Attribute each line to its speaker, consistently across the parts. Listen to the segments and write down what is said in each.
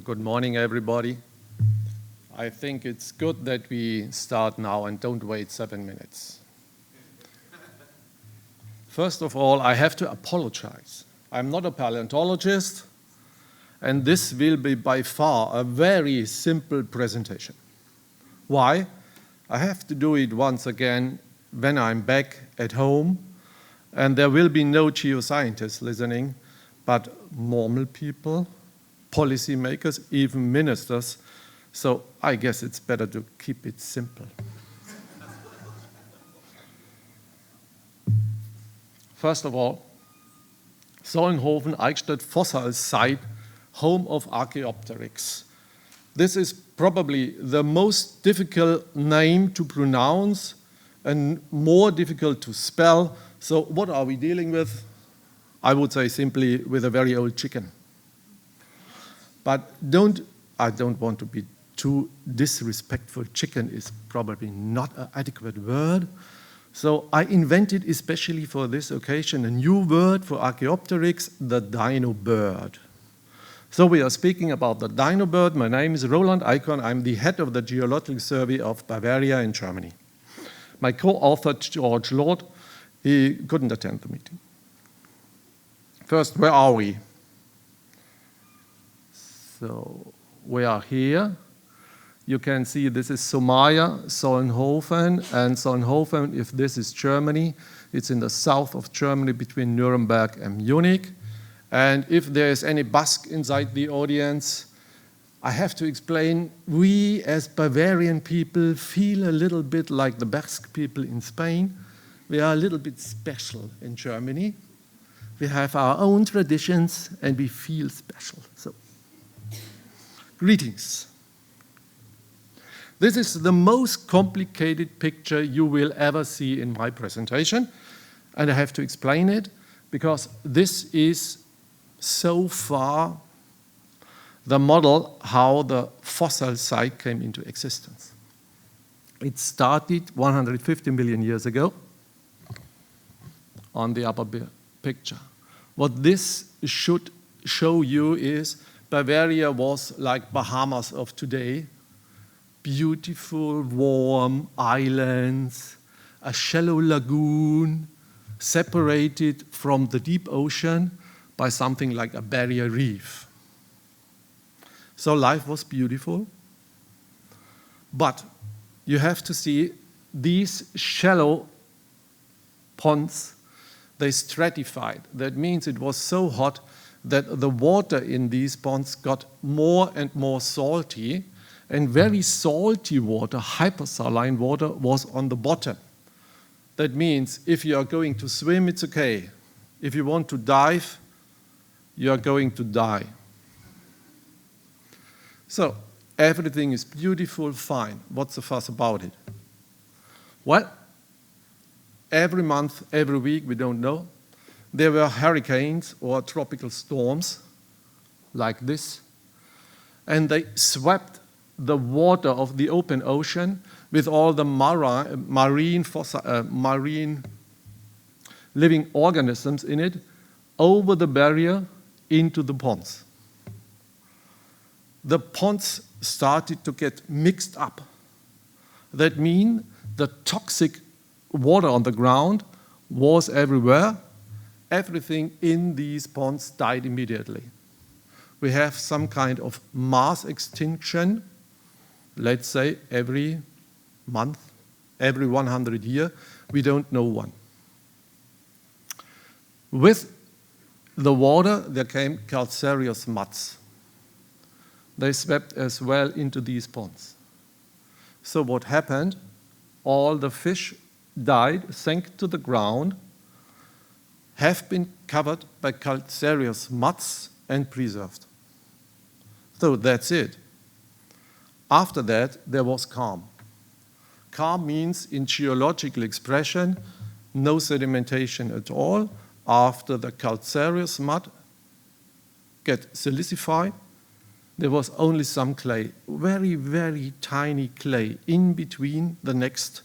Speaker 1: Good morning, everybody. I think it's good that we start now and don't wait 7 minutes. First of all, I have to apologize. I'm not a paleontologist, and this will be by far a very simple presentation. Why? I have to do it once again when I'm back at home, and there will be no geoscientists listening, but normal people, policymakers, even ministers. So I guess it's better to keep it simple. First of all, Solnhofen-Eichstätt fossil site, home of Archaeopteryx. This is probably the most difficult name to pronounce and more difficult to spell. So what are we dealing with? I would say simply with a very old chicken. But I don't want to be too disrespectful. Chicken is probably not an adequate word. So I invented especially for this occasion a new word for Archaeopteryx, the dino bird. So we are speaking about the dino bird. My name is Roland Eichhorn. I'm the head of the Geological Survey of Bavaria in Germany. My co-author, George Lord, he couldn't attend the meeting. First, where are we? So we are here. You can see this is Somalia, Solnhofen, and Solnhofen, if this is Germany, it's in the south of Germany between Nuremberg and Munich. And if there is any Basque inside the audience, I have to explain, we as Bavarian people feel a little bit like the Basque people in Spain. We are a little bit special in Germany. We have our own traditions and we feel special. So, greetings. This is the most complicated picture you will ever see in my presentation, and I have to explain it because this is so far the model how the fossil site came into existence. It started 150 million years ago on the upper picture. What this should show you is Bavaria was like Bahamas of today. Beautiful, warm islands, a shallow lagoon, separated from the deep ocean by something like a barrier reef. So life was beautiful, but you have to see these shallow ponds, they stratified. That means it was so hot that the water in these ponds got more and more salty, and very salty water, hypersaline water, was on the bottom. That means if you are going to swim, it's okay. If you want to dive, you are going to die. So everything is beautiful, fine. What's the fuss about it? Well, every month, every week, we don't know, there were hurricanes or tropical storms like this, and they swept the water of the open ocean with all the marine living organisms in it over the barrier into the ponds. The ponds started to get mixed up. That means the toxic water on the ground was everywhere. Everything in these ponds died immediately. We have some kind of mass extinction, let's say every month, every 100 years, we don't know one. With the water, there came calcareous muds. They swept as well into these ponds. So what happened? All the fish died, sank to the ground, have been covered by calcareous muds and preserved. So that's it. After that, there was calm. Calm means, in geological expression, no sedimentation at all. After the calcareous mud get silicified, there was only some clay, very, very tiny clay in between the next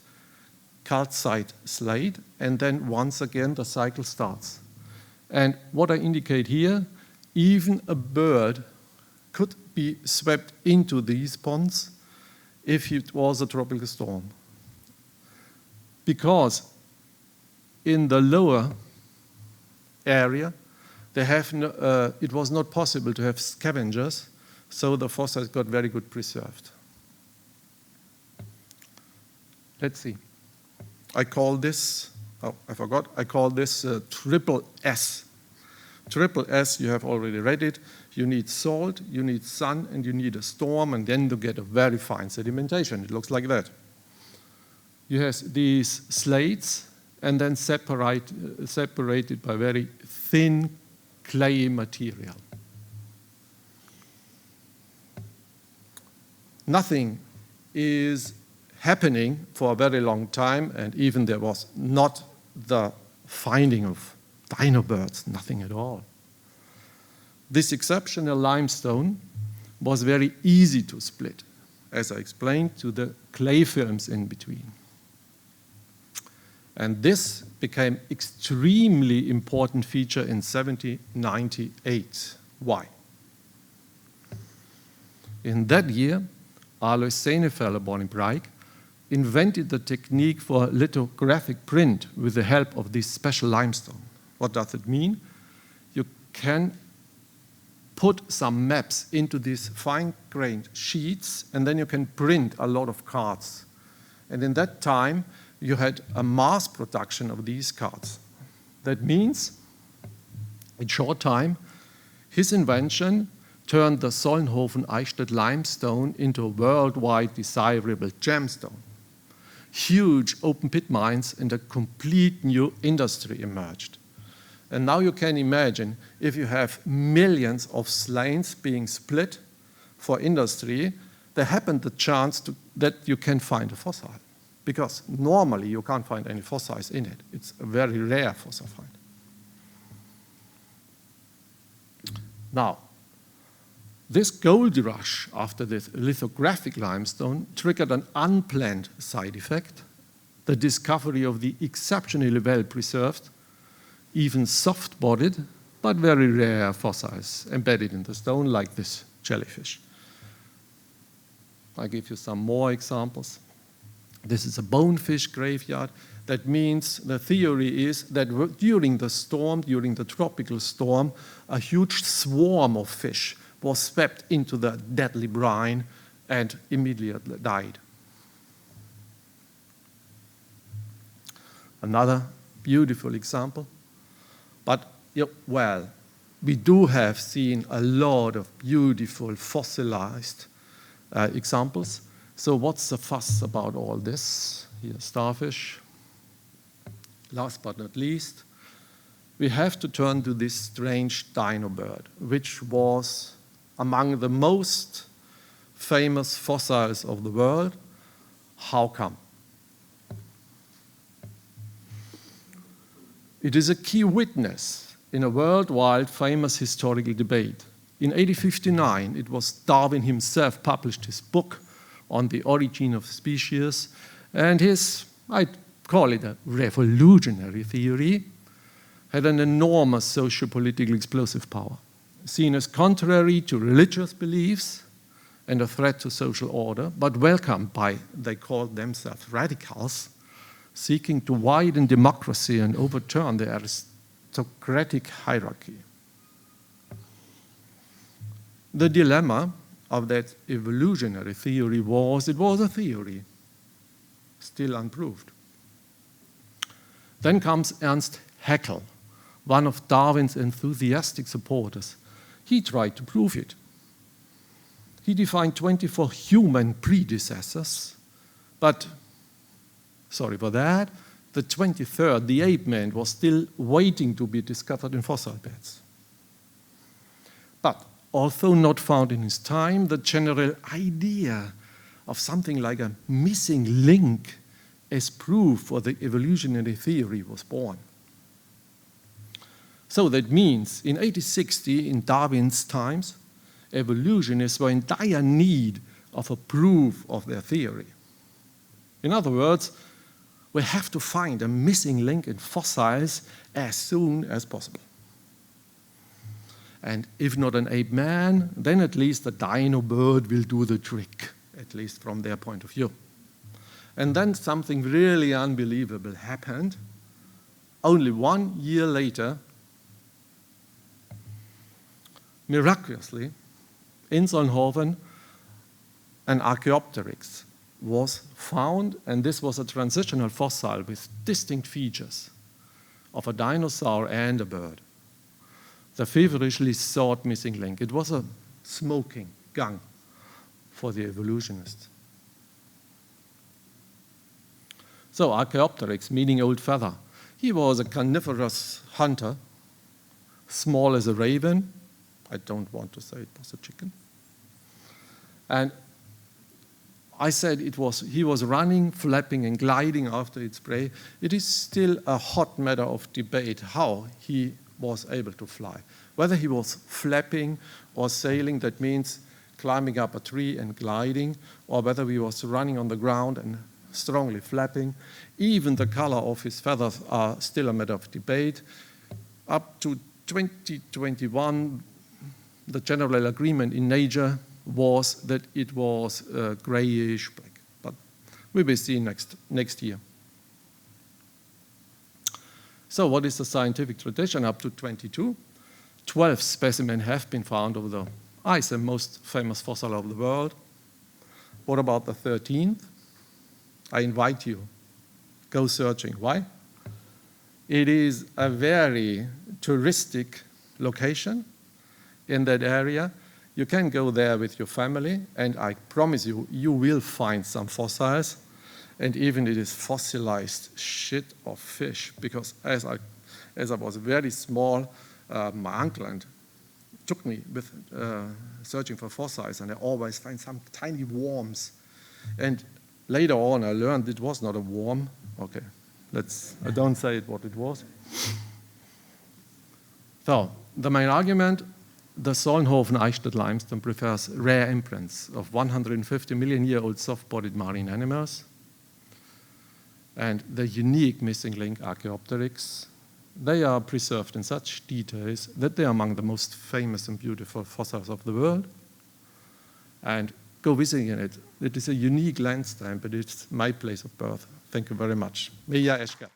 Speaker 1: calcite slate, and then once again the cycle starts. And what I indicate here, even a bird could be swept into these ponds if it was a tropical storm. Because in the lower area, it was not possible to have scavengers, so the fossils got very good preserved. Let's see. I call this, I call this triple S. Triple S, you have already read it. You need salt, you need sun, and you need a storm, and then you get a very fine sedimentation. It looks like that. You have these slates, and then separated by very thin clay material. Nothing is happening for a very long time, and even there was not the finding of dino birds, nothing at all. This exceptional limestone was very easy to split, as I explained, to the clay films in between. And this became extremely important feature in 1798. Why? In that year, Alois Senefeller, born in Prague, invented the technique for lithographic print with the help of this special limestone. What does it mean? You can put some maps into these fine-grained sheets, and then you can print a lot of cards. And in that time, you had a mass production of these cards. That means, in short time, his invention turned the Solnhofen-Eichstätt limestone into a worldwide desirable gemstone. Huge open pit mines and a complete new industry emerged. And now you can imagine if you have millions of slates being split for industry, there happened the chance that you can find a fossil. Because normally you can't find any fossils in it. It's a very rare fossil find. Now, this gold rush after this lithographic limestone triggered an unplanned side effect, the discovery of the exceptionally well-preserved, even soft-bodied, but very rare fossils embedded in the stone, like this jellyfish. I'll give you some more examples. This is a bonefish graveyard. That means the theory is that during the storm, during the tropical storm, a huge swarm of fish was swept into the deadly brine and immediately died. Another beautiful example. But, well, we do have seen a lot of beautiful fossilized examples. So what's the fuss about all this? Here, starfish. Last but not least, we have to turn to this strange dino bird, which was among the most famous fossils of the world. How come? It is a key witness in a worldwide famous historical debate. In 1859, it was Darwin himself published his book on the origin of species, and his, I'd call it a revolutionary theory, had an enormous socio-political explosive power, seen as contrary to religious beliefs and a threat to social order, but welcomed by, they called themselves radicals, seeking to widen democracy and overturn the aristocratic hierarchy. The dilemma of that evolutionary theory was, it was a theory, still unproved. Then comes Ernst Haeckel, one of Darwin's enthusiastic supporters. He tried to prove it. He defined 24 human predecessors, but, sorry for that, the 23rd, the ape man, was still waiting to be discovered in fossil beds. But although not found in his time, the general idea of something like a missing link as proof for the evolutionary theory was born. So that means in 1860, in Darwin's times, evolutionists were in dire need of a proof of their theory. In other words, we have to find a missing link in fossils as soon as possible. And if not an ape man, then at least a dino bird will do the trick, at least from their point of view. And then something really unbelievable happened. Only 1 year later, miraculously, in Solnhofen, an Archaeopteryx was found, and this was a transitional fossil with distinct features of a dinosaur and a bird. The feverishly sought missing link. It was a smoking gun for the evolutionists. So Archaeopteryx, meaning old feather. He was a carnivorous hunter, small as a raven. I don't want to say it was a chicken. And I said he was running, flapping, and gliding after its prey. It is still a hot matter of debate how he was able to fly. Whether he was flapping or sailing, that means climbing up a tree and gliding, or whether he was running on the ground and strongly flapping. Even the color of his feathers are still a matter of debate. Up to 2021, the general agreement in nature was that it was grayish black, but we will see next year. So what is the scientific tradition up to 22? 12 specimens have been found over the ice, the most famous fossil of the world. What about the 13th? I invite you, go searching. Why? It is a very touristic location in that area. You can go there with your family, and I promise you, you will find some fossils, and even it is fossilized shit of fish, because as I was very small, my uncle took me with searching for fossils, and I always find some tiny worms. And later on, I learned it was not a worm. Okay, I don't say what it was. So, the main argument, the Solnhofen-Eichstätt limestone prefers rare imprints of 150-million-year-old soft-bodied marine animals, and the unique missing link, Archaeopteryx, they are preserved in such details that they are among the most famous and beautiful fossils of the world. And go visiting it. It is a unique landscape, but it's my place of birth. Thank you very much. Meja Eschke.